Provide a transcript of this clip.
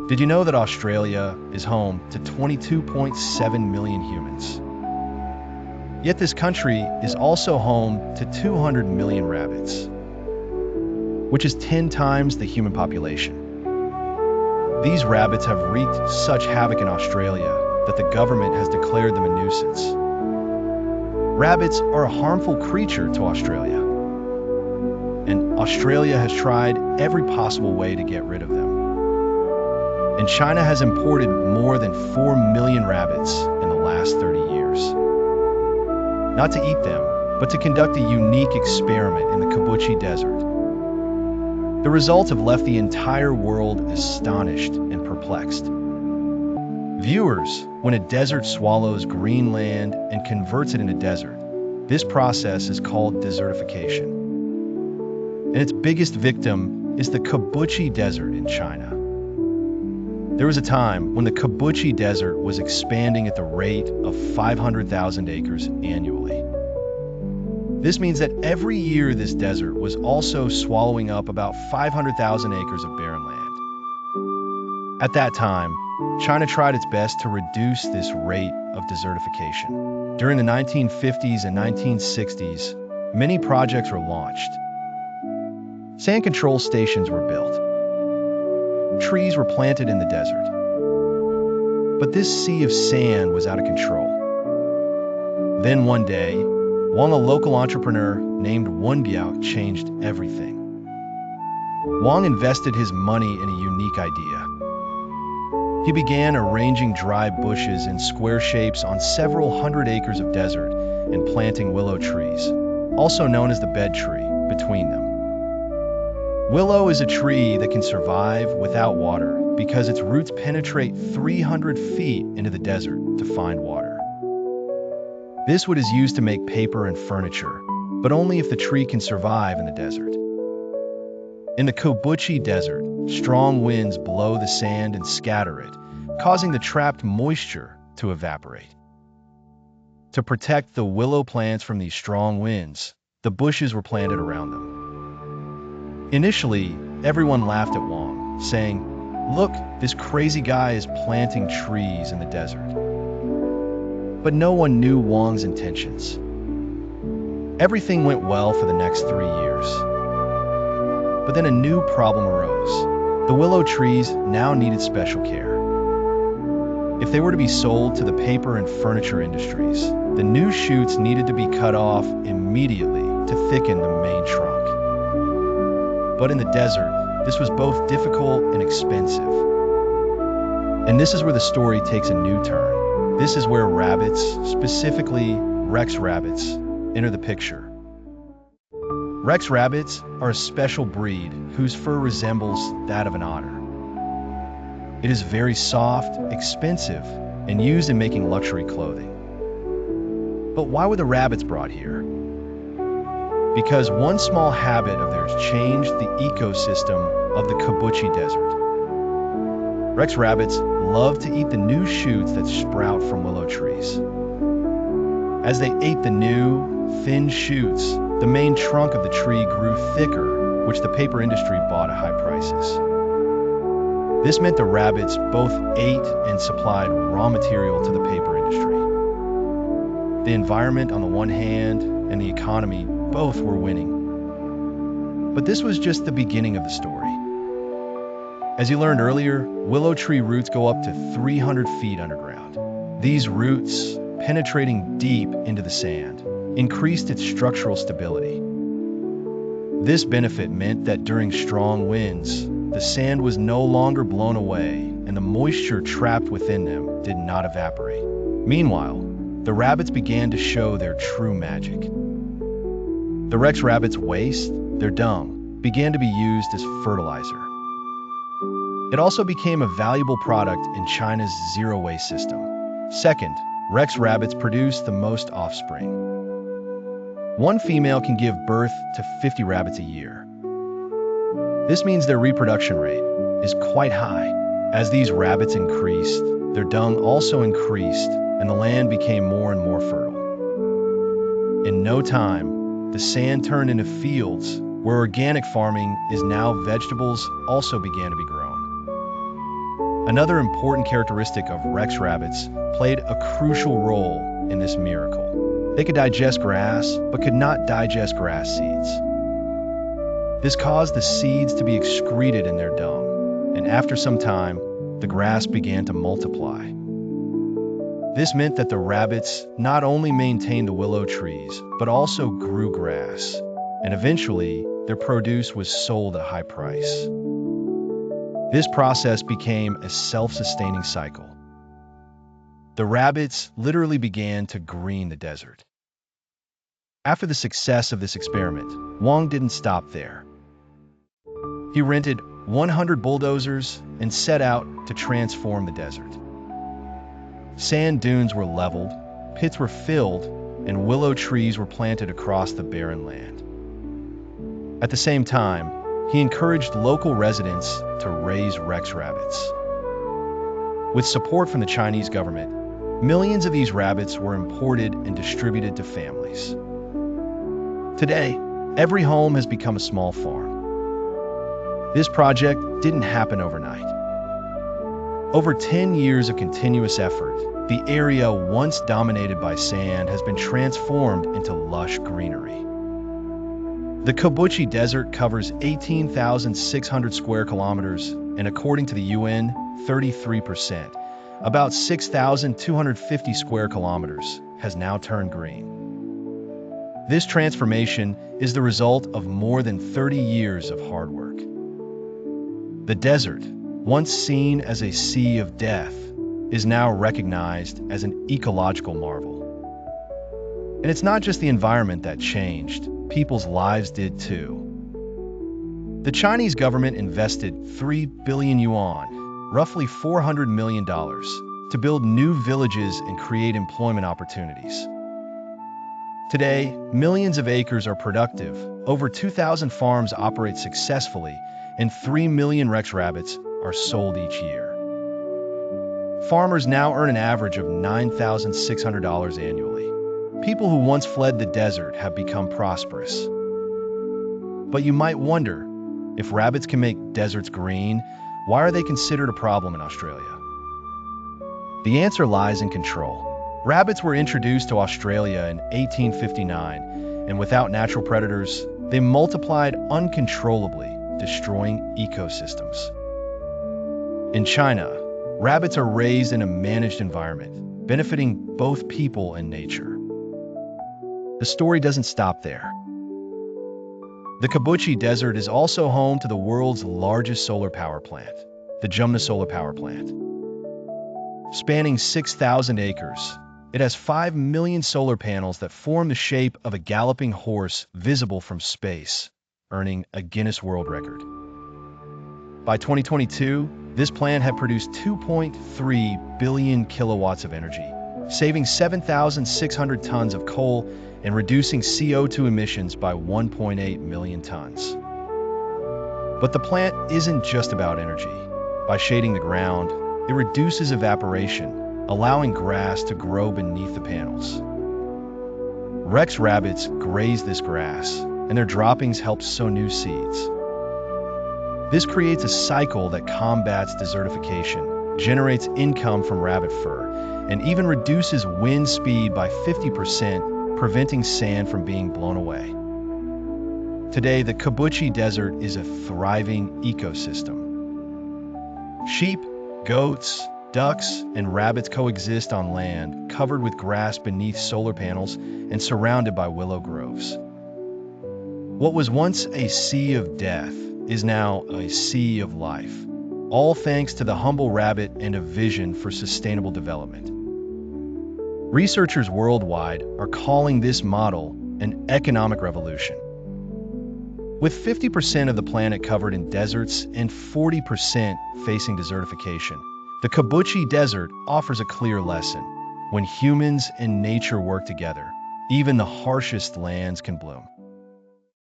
Did you know that Australia is home to 22.7 million humans? Yet this country is also home to 200 million rabbits, which is 10 times the human population. These rabbits have wreaked such havoc in Australia that the government has declared them a nuisance. Rabbits are a harmful creature to Australia, and Australia has tried every possible way to get rid of them. And China has imported more than 4 million rabbits in the last 30 years. Not to eat them, but to conduct a unique experiment in the Kubuchi Desert. The results have left the entire world astonished and perplexed. Viewers, when a desert swallows green land and converts it into desert, this process is called desertification. And its biggest victim is the Kubuchi Desert in China. There was a time when the Kubuchi Desert was expanding at the rate of 500,000 acres annually. This means that every year this desert was also swallowing up about 500,000 acres of barren land. At that time, China tried its best to reduce this rate of desertification. During the 1950s and 1960s, many projects were launched. Sand control stations were built. Trees were planted in the desert. But this sea of sand was out of control. Then one day, a local entrepreneur named Wen Biao changed everything. Wang invested his money in a unique idea. He began arranging dry bushes in square shapes on several hundred acres of desert and planting willow trees, also known as the bed tree, between them. Willow is a tree that can survive without water because its roots penetrate 300 feet into the desert to find water. This wood is used to make paper and furniture, but only if the tree can survive in the desert. In the Kubuchi Desert, strong winds blow the sand and scatter it, causing the trapped moisture to evaporate. To protect the willow plants from these strong winds, the bushes were planted around them. Initially, everyone laughed at Wang, saying, "Look, this crazy guy is planting trees in the desert." But no one knew Wang's intentions. Everything went well for the next 3 years. But then a new problem arose. The willow trees now needed special care. If they were to be sold to the paper and furniture industries, the new shoots needed to be cut off immediately to thicken the main trunk. But in the desert, this was both difficult and expensive. And this is where the story takes a new turn. This is where rabbits, specifically Rex rabbits, enter the picture. Rex rabbits are a special breed whose fur resembles that of an otter. It is very soft, expensive, and used in making luxury clothing. But why were the rabbits brought here? Because one small habit of theirs changed the ecosystem of the Kubuchi Desert. Rex rabbits love to eat the new shoots that sprout from willow trees. As they ate the new, thin shoots, the main trunk of the tree grew thicker, which the paper industry bought at high prices. This meant the rabbits both ate and supplied raw material to the paper industry. The environment on the one hand and the economy both were winning. But this was just the beginning of the story. As you learned earlier, willow tree roots go up to 300 feet underground. These roots, penetrating deep into the sand, increased its structural stability. This benefit meant that during strong winds, the sand was no longer blown away and the moisture trapped within them did not evaporate. Meanwhile, the rabbits began to show their true magic. The Rex rabbits' waste, their dung, began to be used as fertilizer. It also became a valuable product in China's zero-waste system. Second, Rex rabbits produce the most offspring. One female can give birth to 50 rabbits a year. This means their reproduction rate is quite high. As these rabbits increased, their dung also increased, and the land became more and more fertile. In no time, the sand turned into fields where organic farming is now vegetables also began to be grown. Another important characteristic of Rex rabbits played a crucial role in this miracle. They could digest grass, but could not digest grass seeds. This caused the seeds to be excreted in their dung, and after some time, the grass began to multiply. This meant that the rabbits not only maintained the willow trees, but also grew grass, and eventually their produce was sold at a high price. This process became a self-sustaining cycle. The rabbits literally began to green the desert. After the success of this experiment, Wang didn't stop there. He rented 100 bulldozers and set out to transform the desert. Sand dunes were leveled, pits were filled, and willow trees were planted across the barren land. At the same time, he encouraged local residents to raise Rex rabbits. With support from the Chinese government, millions of these rabbits were imported and distributed to families. Today, every home has become a small farm. This project didn't happen overnight. Over 10 years of continuous effort, the area once dominated by sand has been transformed into lush greenery. The Kubuchi Desert covers 18,600 square kilometers, and according to the UN, 33%, about 6,250 square kilometers, has now turned green. This transformation is the result of more than 30 years of hard work. The desert, once seen as a sea of death, is now recognized as an ecological marvel. And it's not just the environment that changed, people's lives did too. The Chinese government invested 3 billion yuan, roughly $400 million, to build new villages and create employment opportunities. Today, millions of acres are productive, over 2,000 farms operate successfully, and 3 million Rex rabbits are sold each year. Farmers now earn an average of $9,600 annually. People who once fled the desert have become prosperous. But you might wonder, if rabbits can make deserts green, why are they considered a problem in Australia? The answer lies in control. Rabbits were introduced to Australia in 1859, and without natural predators, they multiplied uncontrollably, destroying ecosystems. In China, rabbits are raised in a managed environment, benefiting both people and nature. The story doesn't stop there. The Kubuchi Desert is also home to the world's largest solar power plant, the Jumna Solar Power Plant. Spanning 6,000 acres, it has 5 million solar panels that form the shape of a galloping horse visible from space, earning a Guinness World Record. By 2022, this plant had produced 2.3 billion kilowatts of energy, saving 7,600 tons of coal and reducing CO2 emissions by 1.8 million tons. But the plant isn't just about energy. By shading the ground, it reduces evaporation, allowing grass to grow beneath the panels. Rex rabbits graze this grass, and their droppings help sow new seeds. This creates a cycle that combats desertification, generates income from rabbit fur, and even reduces wind speed by 50%, preventing sand from being blown away. Today, the Kubuchi Desert is a thriving ecosystem. Sheep, goats, ducks, and rabbits coexist on land covered with grass beneath solar panels and surrounded by willow groves. What was once a sea of death is now a sea of life, all thanks to the humble rabbit and a vision for sustainable development. Researchers worldwide are calling this model an economic revolution. With 50% of the planet covered in deserts and 40% facing desertification, the Kubuchi Desert offers a clear lesson. When humans and nature work together, even the harshest lands can bloom.